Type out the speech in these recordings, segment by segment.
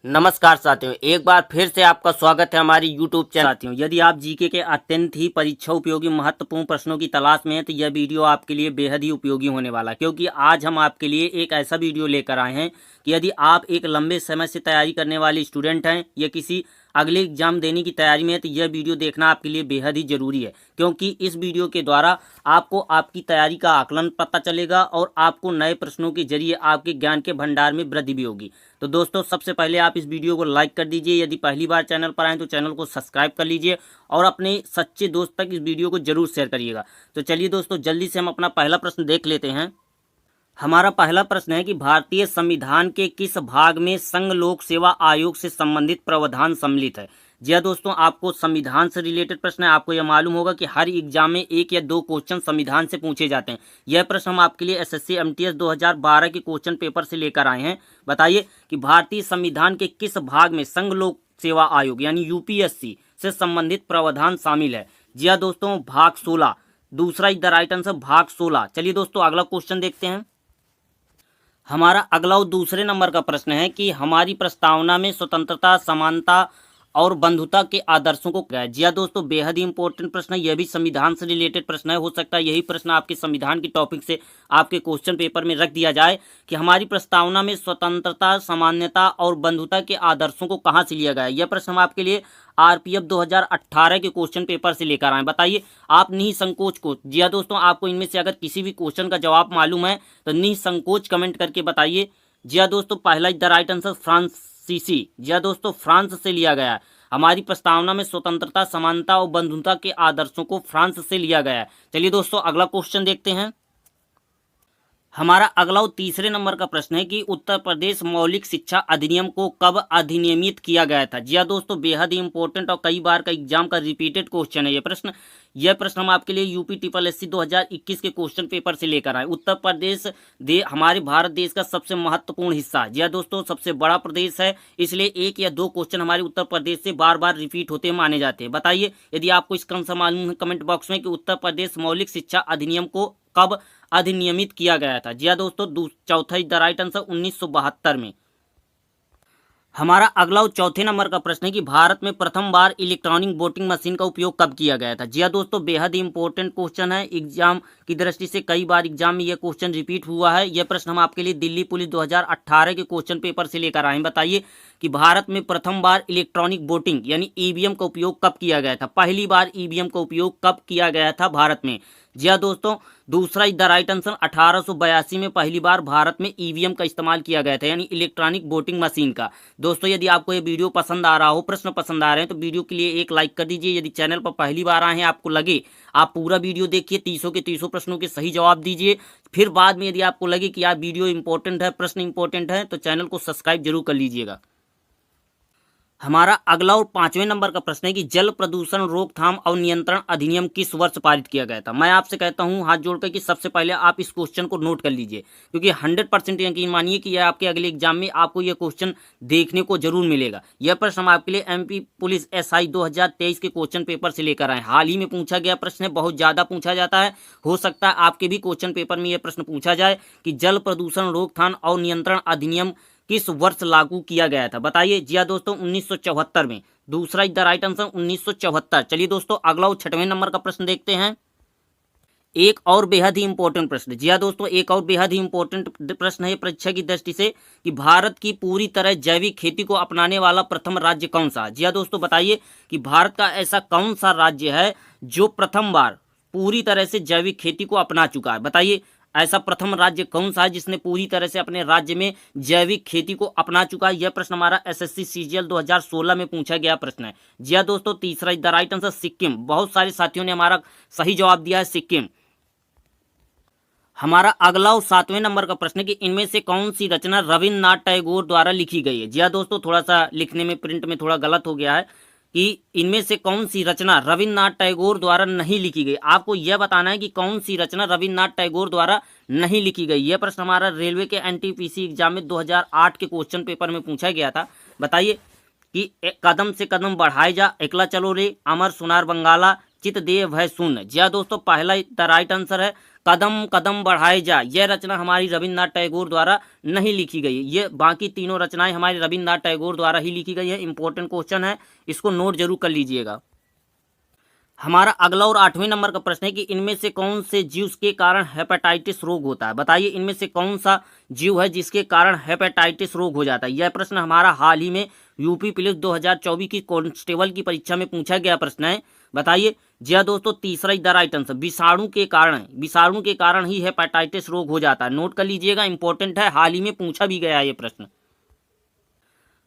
नमस्कार साथियों, एक बार फिर से आपका स्वागत है हमारी यूट्यूब चैनल। साथियों, यदि आप जीके के अत्यंत ही परीक्षा उपयोगी महत्वपूर्ण प्रश्नों की तलाश में हैं तो यह वीडियो आपके लिए बेहद ही उपयोगी होने वाला है, क्योंकि आज हम आपके लिए एक ऐसा वीडियो लेकर आए हैं कि यदि आप एक लंबे समय से तैयारी करने वाले स्टूडेंट हैं या किसी अगले एग्जाम देने की तैयारी में है तो यह वीडियो देखना आपके लिए बेहद ही जरूरी है, क्योंकि इस वीडियो के द्वारा आपको आपकी तैयारी का आकलन पता चलेगा और आपको नए प्रश्नों के जरिए आपके ज्ञान के भंडार में वृद्धि भी होगी। तो दोस्तों, सबसे पहले आप इस वीडियो को लाइक कर दीजिए, यदि पहली बार चैनल पर आए तो चैनल को सब्सक्राइब कर लीजिए और अपने सच्चे दोस्त तक इस वीडियो को जरूर शेयर करिएगा। तो चलिए दोस्तों, जल्दी से हम अपना पहला प्रश्न देख लेते हैं। हमारा पहला प्रश्न है कि भारतीय संविधान के किस भाग में संघ लोक सेवा आयोग से संबंधित प्रावधान सम्मिलित है। जी हाँ दोस्तों, आपको संविधान से रिलेटेड प्रश्न है। आपको यह मालूम होगा कि हर एग्जाम में एक या दो क्वेश्चन संविधान से पूछे जाते हैं। यह प्रश्न हम आपके लिए एसएससी एमटीएस 2012 के क्वेश्चन पेपर से लेकर आए हैं। बताइए कि भारतीय संविधान के किस भाग में संघ लोक सेवा आयोग यानी यूपीएससी से संबंधित प्रावधान शामिल है। जी हाँ दोस्तों, भाग 16। दूसरा इज द राइट आंसर, भाग 16। चलिए दोस्तों, अगला क्वेश्चन देखते हैं। हमारा अगला और दूसरे नंबर का प्रश्न है कि हमारी प्रस्तावना में स्वतंत्रता, समानता और बंधुता के आदर्शों को क्या है। जी हाँ दोस्तों, बेहद ही इंपॉर्टेंट प्रश्न है। यह भी संविधान से रिलेटेड प्रश्न है। हो सकता है यही प्रश्न आपके संविधान की टॉपिक से आपके क्वेश्चन पेपर में रख दिया जाए कि हमारी प्रस्तावना में स्वतंत्रता, सामान्यता और बंधुता के आदर्शों को कहाँ से लिया गया है। यह प्रश्न हम आपके लिए आरपीएफ 2018 के क्वेश्चन पेपर से लेकर आए। बताइए आप निसंकोच को, जी हाँ दोस्तों, आपको इनमें से अगर किसी भी क्वेश्चन का जवाब मालूम है तो निसंकोच कमेंट करके बताइए। जी हाँ दोस्तों, पहला इज द राइट आंसर, फ्रांसीसी। जी हाँ दोस्तों, फ्रांस से लिया गया है। हमारी प्रस्तावना में स्वतंत्रता, समानता और बंधुता के आदर्शों को फ्रांस से लिया गया है। चलिए दोस्तों, अगला क्वेश्चन देखते हैं। हमारा अगला और तीसरे नंबर का प्रश्न है कि उत्तर प्रदेश मौलिक शिक्षा अधिनियम को कब अधिनियमित किया गया था। जी हाँ दोस्तों, बेहद ही इंपॉर्टेंट और कई बार का एग्जाम का रिपीटेड क्वेश्चन है ये प्रश्न। यह प्रश्न हम आपके लिए यूपी ट्रिपल एससी 2021 के क्वेश्चन पेपर से लेकर आए। उत्तर प्रदेश हमारे भारत देश का सबसे महत्वपूर्ण हिस्सा है। जी हाँ दोस्तों, सबसे बड़ा प्रदेश है, इसलिए एक या दो क्वेश्चन हमारे उत्तर प्रदेश से बार बार रिपीट होते माने जाते हैं। बताइए यदि आपको इसका आंसर मालूम है कमेंट बॉक्स में कि उत्तर प्रदेश मौलिक शिक्षा अधिनियम को कब अधिनियमित किया गया था। जी हाँ दोस्तों, चौथा इज द राइट आंसर, 1972 में। हमारा अगला और चौथे नंबर का प्रश्न है कि भारत में प्रथम बार इलेक्ट्रॉनिक वोटिंग मशीन का उपयोग कब किया गया था। जी हाँ दोस्तों, बेहद ही इंपॉर्टेंट क्वेश्चन है। एग्जाम की दृष्टि से कई बार एग्जाम में यह क्वेश्चन रिपीट हुआ है। यह प्रश्न हम आपके लिए दिल्ली पुलिस 2018 के क्वेश्चन पेपर से लेकर आए हैं। बताइए कि भारत में प्रथम बार इलेक्ट्रॉनिक वोटिंग यानी ईवीएम का उपयोग कब किया गया था। पहली बार ईवीएम का उपयोग कब किया गया था भारत में। जी हाँ दोस्तों, दूसरा इज द राइट आंसर, 1882 में पहली बार भारत में ईवीएम का इस्तेमाल किया गया था, यानी इलेक्ट्रॉनिक वोटिंग मशीन का। दोस्तों, यदि आपको ये वीडियो पसंद आ रहा हो, प्रश्न पसंद आ रहे हैं तो वीडियो के लिए एक लाइक कर दीजिए। यदि चैनल पर पहली बार आए हैं, आपको लगे आप पूरा वीडियो देखिए, 30 के 30 प्रश्नों के सही जवाब दीजिए। फिर बाद में यदि आपको लगे कि यार वीडियो इंपॉर्टेंट है, प्रश्न इंपॉर्टेंट है, तो चैनल को सब्सक्राइब जरूर कर लीजिएगा। हमारा अगला और पांचवें नंबर का प्रश्न है कि जल प्रदूषण रोकथाम और नियंत्रण अधिनियम किस वर्ष पारित किया गया था। मैं आपसे कहता हूं हाथ जोड़कर कि सबसे पहले आप इस क्वेश्चन को नोट कर लीजिए, क्योंकि 100% यकीन मानिए कि यह आपके अगले एग्जाम में आपको यह क्वेश्चन देखने को जरूर मिलेगा। यह प्रश्न हम आपके लिए एमपी पुलिस एसआई 2023 के क्वेश्चन पेपर से लेकर आए। हाल ही में पूछा गया प्रश्न है, बहुत ज्यादा पूछा जाता है। हो सकता है आपके भी क्वेश्चन पेपर में यह प्रश्न पूछा जाए कि जल प्रदूषण रोकथाम और नियंत्रण अधिनियम किस वर्ष लागू किया गया था। बताइए। जी हाँ दोस्तों, 1974 में। दूसरा इज द राइट आंसर, 1974। चलिए दोस्तों, अगला और छठवें नंबर का प्रश्न देखते हैं। एक और बेहद ही इंपॉर्टेंट प्रश्न। जी हाँ दोस्तों, एक और बेहद ही इंपॉर्टेंट प्रश्न है परीक्षा की दृष्टि से कि भारत की पूरी तरह जैविक खेती को अपनाने वाला प्रथम राज्य कौन सा। जी हाँ दोस्तों, बताइए कि भारत का ऐसा कौन सा राज्य है जो प्रथम बार पूरी तरह से जैविक खेती को अपना चुका है। बताइए ऐसा प्रथम राज्य कौन सा है जिसने पूरी तरह से अपने राज्य में जैविक खेती को अपना चुका है। यह प्रश्न हमारा एसएससी सीजीएल 2016 में पूछा गया प्रश्न है। जी हाँ दोस्तों, तीसरा is the right answer, Sikkim. बहुत सारे साथियों ने हमारा सही जवाब दिया है, सिक्किम। हमारा अगला और सातवें नंबर का प्रश्न है कि इनमें से कौन सी रचना रविन्द्रनाथ टैगोर द्वारा लिखी गई है। जी हाँ दोस्तों, थोड़ा सा लिखने में प्रिंट में थोड़ा गलत हो गया है कि इनमें से कौन सी रचना रविन्द्रनाथ टैगोर द्वारा नहीं लिखी गई। आपको यह बताना है कि कौन सी रचना रविन्द्रनाथ टैगोर द्वारा नहीं लिखी गई। यह प्रश्न हमारा रेलवे के एनटीपीसी एग्जाम में 2008 के क्वेश्चन पेपर में पूछा गया था। बताइए कि कदम से कदम बढ़ाए जा, एकला चलो रे, अमर सुनार बंगाला, चित दे भय शून्य। जी हाँ दोस्तों, पहला द राइट आंसर है कदम कदम बढ़ाए जा, यह रचना हमारी रविन्द्रनाथ टैगोर द्वारा नहीं लिखी गई है। ये बाकी तीनों रचनाएं हमारी रविन्द्रनाथ टैगोर द्वारा ही लिखी गई है। इंपॉर्टेंट क्वेश्चन है, इसको नोट जरूर कर लीजिएगा। हमारा अगला और 8वें नंबर का प्रश्न है कि इनमें से कौन से जीव के कारण हेपेटाइटिस रोग होता है। बताइए इनमें से कौन सा जीव है जिसके कारण हेपेटाइटिस रोग हो जाता है। यह प्रश्न हमारा हाल ही में यूपी पुलिस 2024 की कांस्टेबल की परीक्षा में पूछा गया प्रश्न है। बताइए जी हाँ दोस्तों, तीसरा इज द राइट आंसर, विषाणु के कारण ही हेपेटाइटिस रोग हो जाता है। नोट कर लीजिएगा, इंपॉर्टेंट है, हाल ही में पूछा भी गया है ये प्रश्न।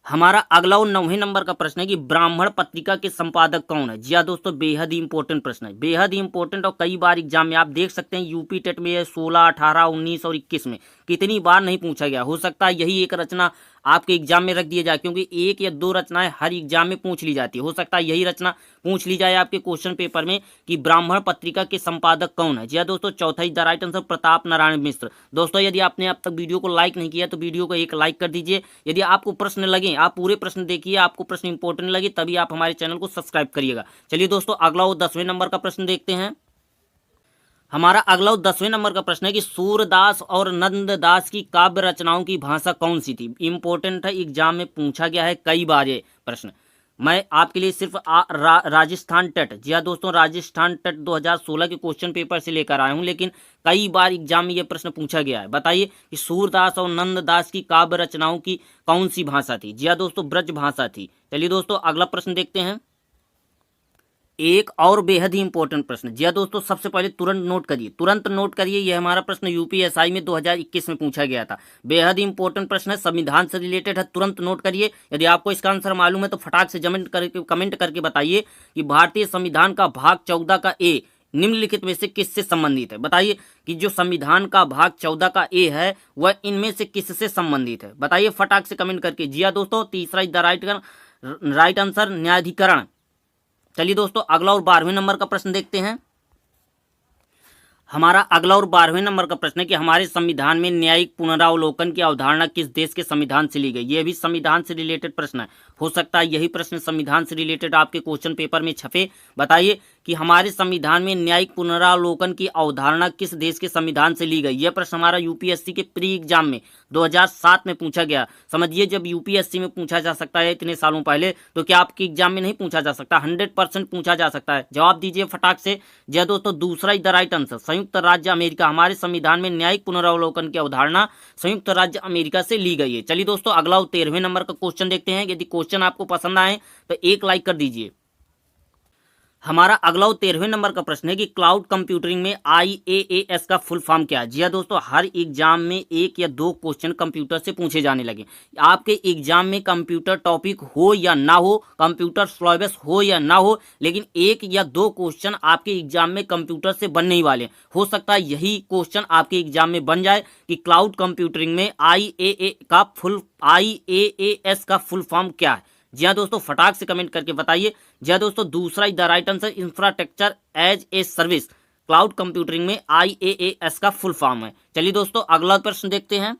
हमारा अगला और 9वें नंबर का प्रश्न है कि ब्राह्मण पत्रिका के संपादक कौन है। जी हाँ दोस्तों, बेहद ही इंपॉर्टेंट प्रश्न है, बेहद ही इंपॉर्टेंट, और कई बार एग्जाम में आप देख सकते हैं यूपी टेट में 16, 18, 19 और 21 में कितनी बार नहीं पूछा गया। हो सकता है यही एक रचना आपके एग्जाम में रख दिया जाए, क्योंकि एक या दो रचनाएं हर एग्जाम में पूछ ली जाती है। हो सकता है यही रचना पूछ ली जाए आपके क्वेश्चन पेपर में कि ब्राह्मण पत्रिका के संपादक कौन है। जी हाँ दोस्तों, चौथा is the right answer, Pratap Narayan Mishra. दोस्तों यदि आपने अब तक वीडियो को लाइक नहीं किया तो वीडियो को एक लाइक कर दीजिए। यदि आपको प्रश्न लगे, आप पूरे प्रश्न देखिए, आपको प्रश्न इंपॉर्टेंट लगे तभी आप हमारे चैनल को सब्सक्राइब करिएगा। चलिए दोस्तों, अगला और 10वें नंबर का प्रश्न देखते हैं। हमारा अगला 10वें नंबर का प्रश्न है कि सूरदास और नंददास की काव्य रचनाओं की भाषा कौन सी थी। इंपॉर्टेंट है, एग्जाम में पूछा गया है कई बार ये प्रश्न। मैं आपके लिए सिर्फ राजस्थान टेट, जी हाँ दोस्तों, राजस्थान टेट 2016 के क्वेश्चन पेपर से लेकर आया हूं, लेकिन कई बार एग्जाम में ये प्रश्न पूछा गया है। बताइए कि सूरदास और नंददास की काव्य रचनाओं की कौन सी भाषा थी। जी हाँ दोस्तों, ब्रज भाषा थी। चलिए दोस्तों, अगला प्रश्न देखते हैं। एक और बेहद ही इंपॉर्टेंट प्रश्न, जी हाँ दोस्तों, सबसे पहले तुरंत नोट करिए, यह हमारा प्रश्न यूपीएसआई में 2021 में पूछा गया था। बेहद ही इंपॉर्टेंट प्रश्न है, संविधान से रिलेटेड है, तुरंत नोट करिए। यदि आपको इसका आंसर मालूम है तो फटाक से कमेंट करके बताइए कि भारतीय संविधान का भाग 14 का ए निम्नलिखित में से किससे संबंधित है। बताइए कि जो संविधान का भाग 14 का ए है वह इनमें से किससे संबंधित है। बताइए फटाक से कमेंट करके। जी हाँ दोस्तों, तीसरा इज द राइट आंसर, न्यायाधिकरण। चलिए दोस्तों, अगला और 12वें नंबर का प्रश्न देखते हैं। हमारा अगला और 12वें नंबर का प्रश्न है कि हमारे संविधान में न्यायिक पुनरावलोकन की अवधारणा किस देश के संविधान से ली गई। यह भी संविधान से रिलेटेड प्रश्न है। हो सकता है यही प्रश्न संविधान से रिलेटेड आपके क्वेश्चन पेपर में छपे। बताइए कि हमारे संविधान में न्यायिक पुनरावलोकन की अवधारणा किस देश के संविधान से ली गई। यह प्रश्न हमारा यूपीएससी के प्री एग्जाम में 2007 में पूछा गया। समझिए, जब यूपीएससी में पूछा जा सकता है इतने सालों पहले, तो क्या आपके एग्जाम में नहीं पूछा जा सकता। 100% पूछा जा सकता है। जवाब दीजिए फटाक से। जी दोस्तों, दूसरा इज द राइट आंसर, संयुक्त राज्य अमेरिका। हमारे संविधान में न्यायिक पुनरावलोकन की अवधारणा संयुक्त राज्य अमेरिका से ली गई है। चलिए दोस्तों, अगला 13वें नंबर का क्वेश्चन देखते हैं। यदि क्वेश्चन आपको पसंद आए तो एक लाइक कर दीजिए। हमारा अगला 13वें नंबर का प्रश्न है कि क्लाउड कंप्यूटिंग में IaaS का फुल फॉर्म क्या है। जी हाँ दोस्तों, हर एग्जाम में एक या दो क्वेश्चन कंप्यूटर से पूछे जाने लगे। आपके एग्जाम में कंप्यूटर टॉपिक हो या ना हो, कंप्यूटर सिलेबस हो या ना हो, लेकिन एक या दो क्वेश्चन आपके एग्जाम में कंप्यूटर से बनने ही वाले। हो सकता है यही क्वेश्चन आपके एग्जाम में बन जाए कि क्लाउड कंप्यूटिंग में IaaS का फुल फॉर्म क्या है। जी हाँ दोस्तों, फटाक से कमेंट करके बताइए। जी हाँ दोस्तों, दूसरा is the right answer, infrastructure as a service. Cloud computing में IaaS का फुल फॉर्म है। चलिए दोस्तों, अगला प्रश्न देखते हैं।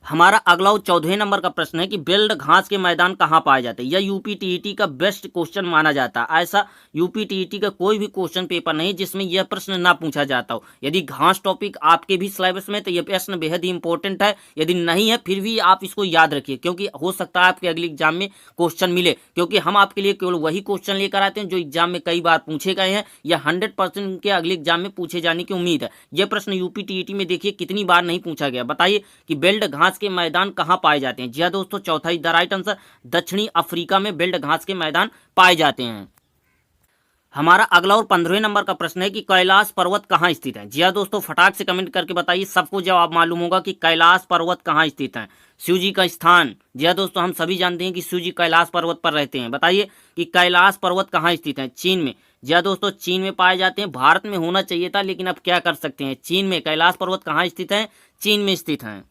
हमारा अगला 14वें नंबर का प्रश्न है कि बेल्ट घास के मैदान कहाँ पाए जाते हैं। यह यूपी टीईटी का बेस्ट क्वेश्चन माना जाता है। ऐसा यूपी टीईटी का कोई भी क्वेश्चन पेपर नहीं जिसमें यह प्रश्न ना पूछा जाता हो। यदि घास टॉपिक आपके भी सिलेबस में तो यह प्रश्न बेहद ही इंपॉर्टेंट है। यदि नहीं है फिर भी आप इसको याद रखिए, क्योंकि हो सकता है आपके अगले एग्जाम में क्वेश्चन मिले, क्योंकि हम आपके लिए केवल वही क्वेश्चन लेकर आते हैं जो एग्जाम में कई बार पूछे गए हैं या 100% के अगले एग्जाम में पूछे जाने की उम्मीद है। यह प्रश्न यूपी टीईटी में देखिए कितनी बार नहीं पूछा गया। बताइए कि बेल्ट घास के मैदान कहां पाए जाते हैं। जी हाँ दोस्तों, चौथा इज द राइट आंसर, दक्षिणी अफ्रीका में बेल्ट घास के मैदान पाए जाते हैं। हमारा अगला और 15वें नंबर का प्रश्न है कि कैलाश पर्वत कहाँ स्थित है। जी हाँ दोस्तों, फटाक से कमेंट करके बताइए। सबको जवाब मालूम होगा कि कैलाश पर्वत कहाँ स्थित है। शिव जी का स्थान। जी हाँ दोस्तों, हम सभी जानते हैं कि शिव जी कैलाश पर्वत पर रहते हैं। बताइए कि कैलाश पर्वत कहाँ स्थित है। चीन में। जी हाँ दोस्तों, चीन में पाए जाते हैं। भारत में होना चाहिए था, लेकिन अब क्या कर सकते हैं, चीन में। कैलाश पर्वत कहाँ स्थित है, चीन में स्थित है।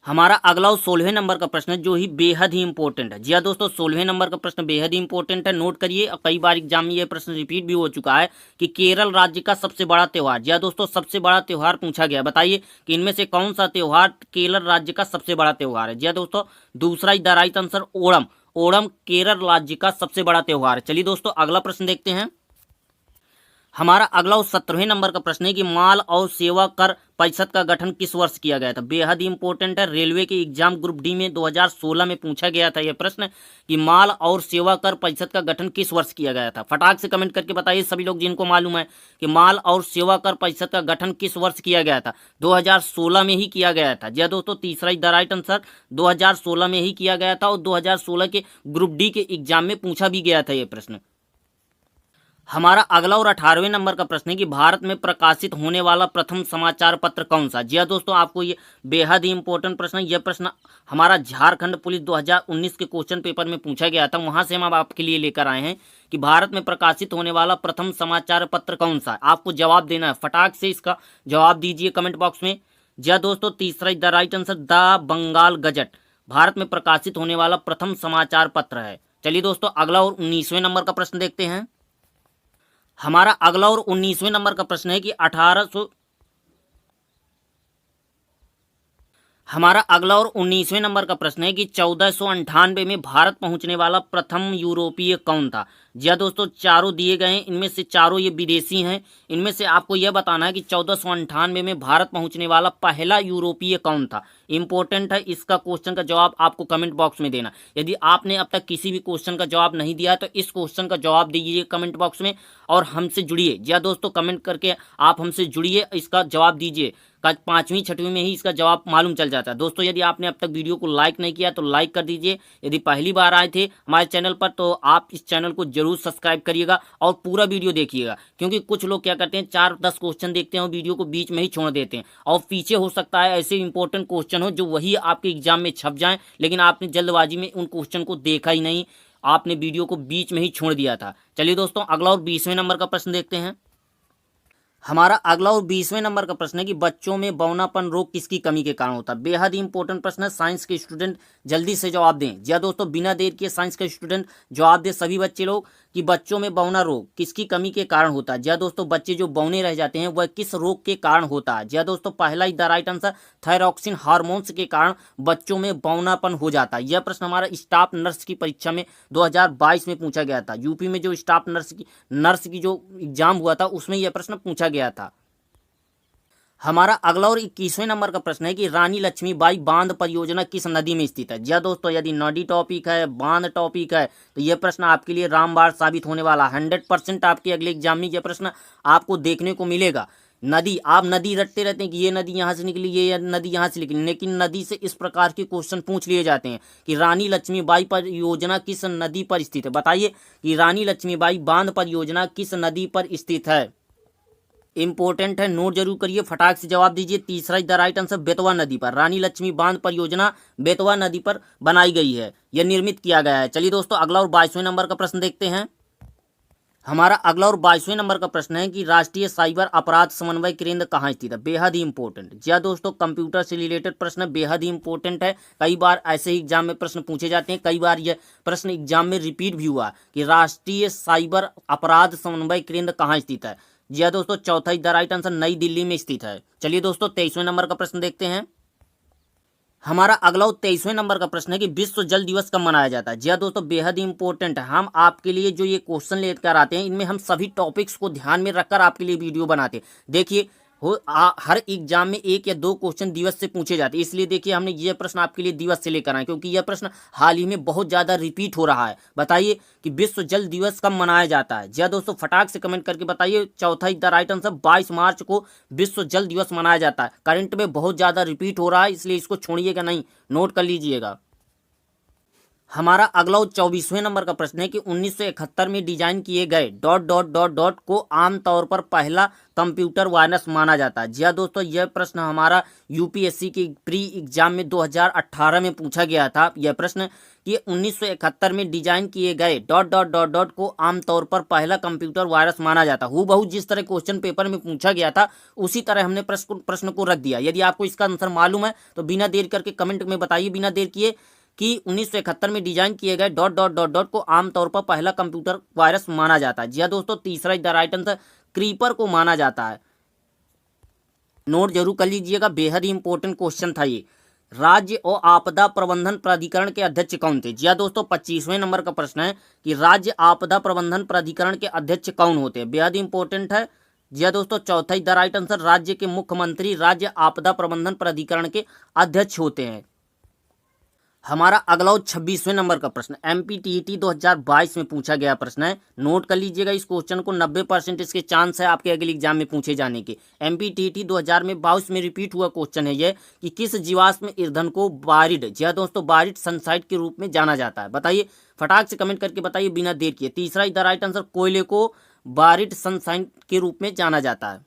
हमारा अगला 16वें नंबर का प्रश्न है जो ही बेहद ही इंपॉर्टेंट है। जी हाँ दोस्तों, 16वें नंबर का प्रश्न बेहद ही इंपॉर्टेंट है, नोट करिए। और कई बार एग्जाम में यह प्रश्न रिपीट भी हो चुका है कि केरल राज्य का सबसे बड़ा त्योहार। जी हाँ दोस्तों, सबसे बड़ा त्योहार पूछा गया। बताइए कि इनमें से कौन सा त्योहार केरल राज्य का सबसे बड़ा त्योहार है। जी हाँ दोस्तों, दूसरा is the right answer, Onam. Onam Kerala राज्य का सबसे बड़ा त्योहार है। चलिए दोस्तों, अगला प्रश्न देखते हैं। हमारा अगला और 17वें नंबर का प्रश्न है कि माल और सेवा कर परिषद का गठन किस वर्ष किया गया था। बेहद ही इंपॉर्टेंट है, रेलवे के एग्जाम ग्रुप डी में 2016 में पूछा गया था यह प्रश्न कि माल और सेवा कर परिषद का गठन किस वर्ष किया गया था। फटाक से कमेंट करके बताइए सभी लोग जिनको मालूम है कि माल और सेवा कर परिषद का गठन किस वर्ष किया गया था। 2016 में ही किया गया था। जी दोस्तों, तीसरा द राइट आंसर 2016 में ही किया गया था और 2016 के ग्रुप डी के एग्जाम में पूछा भी गया था यह प्रश्न। हमारा अगला और 18वें नंबर का प्रश्न है कि भारत में प्रकाशित होने वाला प्रथम समाचार पत्र कौन सा। जी दोस्तों, आपको ये बेहद ही इंपॉर्टेंट प्रश्न है। यह प्रश्न हमारा झारखंड पुलिस 2019 के क्वेश्चन पेपर में पूछा गया था, वहां से हम आपके लिए लेकर आए हैं कि भारत में प्रकाशित होने वाला प्रथम समाचार पत्र कौन सा। आपको जवाब देना है, फटाक से इसका जवाब दीजिए कमेंट बॉक्स में। जी दोस्तों, तीसरा the right answer the Bengal gazette Bharat में प्रकाशित होने वाला प्रथम समाचार पत्र है। चलिए दोस्तों, अगला और 19वें नंबर का प्रश्न देखते हैं। हमारा अगला और 19वें नंबर का प्रश्न है कि 19वें नंबर का प्रश्न है कि 1498 में भारत पहुंचने वाला प्रथम यूरोपीय कौन था। जी हाँ दोस्तों, चारों दिए गए हैं, इनमें से चारों ये विदेशी हैं। इनमें से आपको यह बताना है कि 1498 में भारत पहुंचने वाला पहला यूरोपीय कौन था। इंपॉर्टेंट है, इसका क्वेश्चन का जवाब आपको कमेंट बॉक्स में देना। यदि आपने अब तक किसी भी क्वेश्चन का जवाब नहीं दिया है तो इस क्वेश्चन का जवाब दीजिए कमेंट बॉक्स में और हमसे जुड़िए। जी हाँ दोस्तों, कमेंट करके आप हमसे जुड़िए, इसका जवाब दीजिए। 5वीं 6वीं में ही इसका जवाब मालूम चल जाता है। दोस्तों, यदि आपने अब तक वीडियो को लाइक नहीं किया तो लाइक कर दीजिए। यदि पहली बार आए थे हमारे चैनल पर तो आप इस चैनल को जरूर सब्सक्राइब करिएगा और पूरा वीडियो देखिएगा, क्योंकि कुछ लोग क्या करते हैं 4-10 क्वेश्चन देखते हैं और वीडियो को बीच में ही छोड़ देते हैं और पीछे हो सकता है ऐसे इंपॉर्टेंट क्वेश्चन हो जो वही आपके एग्जाम में छप जाएं, लेकिन आपने जल्दबाजी में उन क्वेश्चन को देखा ही नहीं, आपने वीडियो को बीच में ही छोड़ दिया था। चलिए दोस्तों, अगला और 20वें नंबर का प्रश्न देखते हैं। हमारा अगला और 20वें नंबर का प्रश्न है कि बच्चों में बौनापन रोग किसकी कमी के कारण होता है। बेहद ही इंपॉर्टेंट प्रश्न है, साइंस के स्टूडेंट जल्दी से जवाब दें। जी दोस्तों, बिना देर किए साइंस के स्टूडेंट जवाब दे सभी बच्चे लोग कि बच्चों में बौना रोग किसकी कमी के कारण होता है। जी दोस्तों, बच्चे जो बौने रह जाते हैं वह किस रोग के कारण होता है। जी दोस्तों, पहला the right answer thyroxine hormones के कारण बच्चों में बौनापन हो जाता है। यह प्रश्न हमारा स्टाफ नर्स की परीक्षा में 2022 में पूछा गया था। यूपी में जो स्टाफ नर्स की जो एग्जाम हुआ था उसमें यह प्रश्न पूछा गया था। हमारा अगला और 21वें नंबर का प्रश्न है कि रानी लक्ष्मीबाई बांध परियोजना किस नदी में स्थित है। जी दोस्तों, यदि नदी टॉपिक है, बांध टॉपिक है तो यह प्रश्न आपके लिए रामबाण साबित होने वाला। 100% आपके अगले एग्जाम में यह प्रश्न आपको देखने को मिलेगा। नदी, आप नदी रटते रहते हैं कि ये नदी यहाँ से निकली, ये नदी यहाँ से निकली, लेकिन नदी से इस प्रकार के क्वेश्चन पूछ लिए जाते हैं कि रानी लक्ष्मीबाई परियोजना किस नदी पर स्थित है। बताइए कि रानी लक्ष्मीबाई बांध परियोजना किस नदी पर स्थित है। इंपॉर्टेंट है, नोट जरूर करिए, फटाक से जवाब दीजिए। तीसरा द राइट आंसर बेतवा नदी पर। रानी लक्ष्मी बांध परियोजना बेतवा नदी पर बनाई गई है, यह निर्मित किया गया है। चलिए दोस्तों, अगला और 22वें नंबर का प्रश्न देखते हैं। हमारा अगला और 22वें नंबर का प्रश्न है कि राष्ट्रीय साइबर अपराध समन्वय केंद्र कहाँ स्थित है। बेहद ही इंपॉर्टेंट। जी हाँ दोस्तों, कंप्यूटर से रिलेटेड प्रश्न बेहद ही इंपॉर्टेंट है। कई बार ऐसे ही एग्जाम में प्रश्न पूछे जाते हैं, कई बार यह प्रश्न एग्जाम में रिपीट भी हुआ कि राष्ट्रीय साइबर अपराध समन्वय केंद्र कहाँ स्थित है। जी हाँ दोस्तों, चौथा द राइट आंसर नई दिल्ली में स्थित है। चलिए दोस्तों, 23वें नंबर का प्रश्न देखते हैं। हमारा अगला 23वें नंबर का प्रश्न है कि विश्व जल दिवस कब मनाया जाता है। जी हाँ दोस्तों, बेहद ही इंपॉर्टेंट है। हम आपके लिए जो ये क्वेश्चन लेकर आते हैं इनमें हम सभी टॉपिक्स को ध्यान में रखकर आपके लिए वीडियो बनाते हैं। देखिए हर एग्जाम में 1 या 2 क्वेश्चन दिवस से पूछे जाते हैं, इसलिए देखिए हमने यह प्रश्न आपके लिए दिवस से लेकर आए, क्योंकि यह प्रश्न हाल ही में बहुत ज़्यादा रिपीट हो रहा है। बताइए कि विश्व जल दिवस कब मनाया जाता है। जी हाँ दोस्तों, फटाक से कमेंट करके बताइए। चौथा द राइट आंसर 22 मार्च को विश्व जल दिवस मनाया जाता है। करंट में बहुत ज़्यादा रिपीट हो रहा है, इसलिए इसको छोड़िएगा नहीं, नोट कर लीजिएगा। हमारा अगला 24वें नंबर का प्रश्न है कि 1971 में डिजाइन किए गए ... को आमतौर पर पहला कंप्यूटर वायरस माना जाता है। जी हाँ दोस्तों, यह प्रश्न हमारा यूपीएससी के प्री एग्जाम में 2018 में पूछा गया था। यह प्रश्न कि 1971 में डिजाइन किए गए ... को आमतौर पर पहला कंप्यूटर वायरस माना जाता है। हूबहू जिस तरह क्वेश्चन पेपर में पूछा गया था उसी तरह हमने प्रश्न को रख दिया। यदि आपको इसका आंसर मालूम है तो बिना देर करके कमेंट में बताइए, बिना देर किए, कि 1971 में डिजाइन किए गए ... को आमतौर पर पहला कंप्यूटर वायरस माना जाता है। जी हाँ दोस्तों, तीसरा द राइट आंसर क्रीपर को माना जाता है। नोट जरूर कर लीजिएगा, बेहद ही इंपॉर्टेंट क्वेश्चन था ये। राज्य और आपदा प्रबंधन प्राधिकरण के अध्यक्ष कौन थे? जी हाँ दोस्तों, 25वें नंबर का प्रश्न है कि राज्य आपदा प्रबंधन प्राधिकरण के अध्यक्ष कौन होते हैं। बेहद इंपॉर्टेंट है। जी हाँ दोस्तों, चौथा ही द राइट आंसर, राज्य के मुख्यमंत्री राज्य आपदा प्रबंधन प्राधिकरण के अध्यक्ष होते हैं। हमारा अगला 26वें नंबर का प्रश्न एमपीटीईटी 2022 में पूछा गया प्रश्न है। नोट कर लीजिएगा इस क्वेश्चन को, 90% इसके चांस है आपके अगले एग्जाम में पूछे जाने के। एमपीटीईटी 2022 में रिपीट हुआ क्वेश्चन है यह कि किस जीवाश्म ईंधन को बारिड, जी हाँ दोस्तों, बारिड सनसाइड के रूप में जाना जाता है। बताइए, फटाक से कमेंट करके बताइए बिना देर किए। तीसरा इधर राइट आंसर, कोयले को बारिड सनसाइड के रूप में जाना जाता है।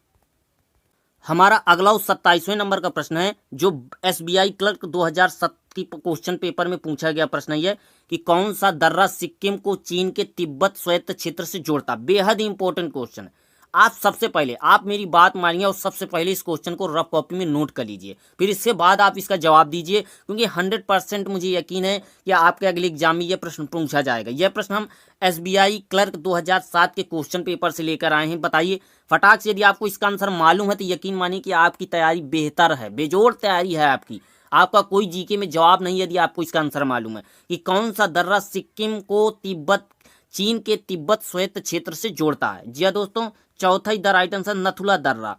हमारा अगला 27वें नंबर का प्रश्न है जो एसबीआई क्लर्क 2007 की क्वेश्चन पेपर में पूछा गया प्रश्न है कि कौन सा दर्रा सिक्किम को चीन के तिब्बत स्वायत्त क्षेत्र से जोड़ता। बेहद इंपॉर्टेंट क्वेश्चन है। आप सबसे पहले आप मेरी बात मानिए और सबसे पहले इस क्वेश्चन को रफ कॉपी में नोट कर लीजिए, फिर इसके बाद आप इसका जवाब दीजिए, क्योंकि 100% मुझे यकीन है कि आपके अगले एग्जाम में यह प्रश्न पूछा जाएगा। यह प्रश्न हम एसबीआई क्लर्क 2007 के क्वेश्चन पेपर से लेकर आए हैं। बताइए फटाक से, यदि आपको इसका आंसर मालूम है तो यकीन मानिए कि आपकी तैयारी बेहतर है, बेजोड़ तैयारी है आपकी। आपका कोई जीके में जवाब नहीं यदि आपको इसका आंसर मालूम है कि कौन सा दर्रा सिक्किम को चीन के तिब्बत स्वायत्त क्षेत्र से जोड़ता है। जी हाँ दोस्तों, चौथा ही द राइट आंसर, नथुला दर्रा।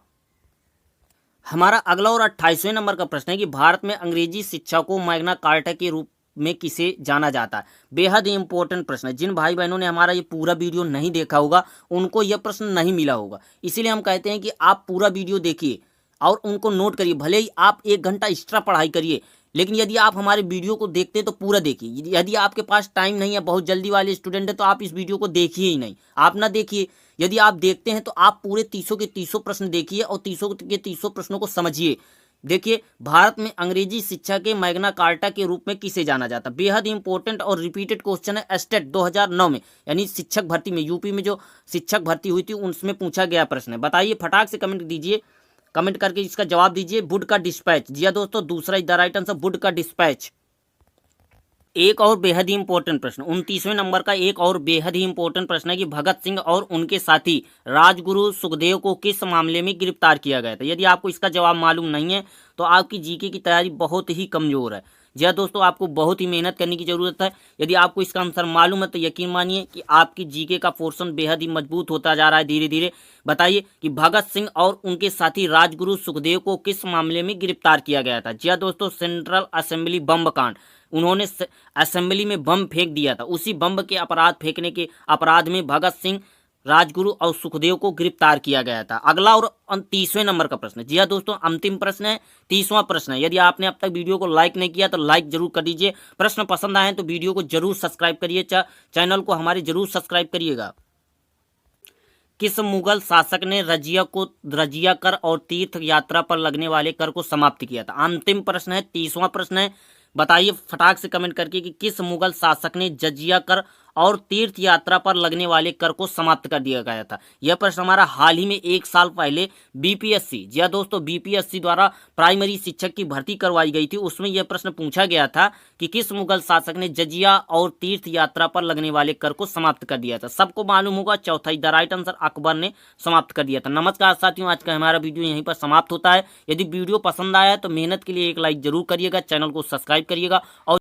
हमारा अगला और 28वें नंबर का प्रश्न है कि भारत में अंग्रेजी शिक्षा को मैग्ना कार्टा के रूप में किसे जाना जाता है। बेहद इंपॉर्टेंट प्रश्न है। जिन भाई बहनों ने हमारा ये पूरा वीडियो नहीं देखा होगा उनको यह प्रश्न नहीं मिला होगा, इसीलिए हम कहते हैं कि आप पूरा वीडियो देखिए और उनको नोट करिए। भले ही आप 1 घंटा एक्स्ट्रा पढ़ाई करिए, लेकिन यदि आप हमारे वीडियो को देखते हैं तो पूरा देखिए। यदि आपके पास टाइम नहीं है, बहुत जल्दी वाले स्टूडेंट है, तो आप इस वीडियो को देखिए ही नहीं, आप ना देखिए। यदि आप देखते हैं तो आप पूरे 300 के 300 प्रश्न देखिए और 300 के 300 प्रश्नों को समझिए। देखिए, भारत में अंग्रेजी शिक्षा के मैग्ना कार्टा के रूप में किसे जाना जाता है। बेहद इंपॉर्टेंट और रिपीटेड क्वेश्चन है। एस्टेट 2009 में, यानी शिक्षक भर्ती में, यूपी में जो शिक्षक भर्ती हुई थी उसमें पूछा गया प्रश्न है। बताइए, फटाक से कमेंट दीजिए, कमेंट करके इसका जवाब दीजिए। वुड का डिस्पैच, जी हाँ दोस्तों, दूसरा द राइट आंसर, वुड का डिस्पैच। एक और बेहद ही इंपॉर्टेंट प्रश्न, 29वें नंबर का एक और बेहद ही इंपॉर्टेंट प्रश्न है कि भगत सिंह और उनके साथी राजगुरु सुखदेव को किस मामले में गिरफ्तार किया गया था। यदि आपको इसका जवाब मालूम नहीं है तो आपकी जीके की तैयारी बहुत ही कमजोर है। जी हाँ दोस्तों, आपको बहुत ही मेहनत करने की जरूरत है। यदि आपको इसका आंसर मालूम है तो यकीन मानिए कि आपकी जीके का पोर्शन बेहद ही मजबूत होता जा रहा है धीरे धीरे। बताइए कि भगत सिंह और उनके साथी राजगुरु सुखदेव को किस मामले में गिरफ्तार किया गया था। जी हाँ दोस्तों, सेंट्रल असेंबली बम कांड। उन्होंने असेंबली में बम फेंक दिया था, उसी बम के अपराध फेंकने के अपराध में भगत सिंह, राजगुरु और सुखदेव को गिरफ्तार किया गया था। अगला और 30वें नंबर का प्रश्न, जी हाँ दोस्तों, अंतिम प्रश्न है, 30वां प्रश्न है। यदि आपने अब तक वीडियो को लाइक नहीं किया तो लाइक जरूर कर दीजिए। प्रश्न पसंद आए तो वीडियो को जरूर सब्सक्राइब करिए, चैनल को हमारे जरूर सब्सक्राइब करिएगा। किस मुगल शासक ने रजिया कर और तीर्थ यात्रा पर लगने वाले कर को समाप्त किया था। अंतिम प्रश्न है, 30वां प्रश्न है। बताइए फटाक से कमेंट करके कि किस मुगल शासक ने जजिया कर और तीर्थ यात्रा पर लगने वाले कर को समाप्त कर दिया गया था। यह प्रश्न हमारा हाल ही में 1 साल पहले बीपीएससी, जी हाँ दोस्तों, बीपीएससी द्वारा प्राइमरी शिक्षक की भर्ती करवाई गई थी, उसमें यह प्रश्न पूछा गया था कि किस मुगल शासक ने जजिया और तीर्थ यात्रा पर लगने वाले कर को समाप्त कर दिया था। सबको मालूम होगा, चौथा द राइट आंसर, अकबर ने समाप्त कर दिया था। नमस्कार साथियों, आज का हमारा वीडियो यहीं पर समाप्त होता है। यदि वीडियो पसंद आया है तो मेहनत के लिए एक लाइक जरूर करिएगा, चैनल को सब्सक्राइब करिएगा और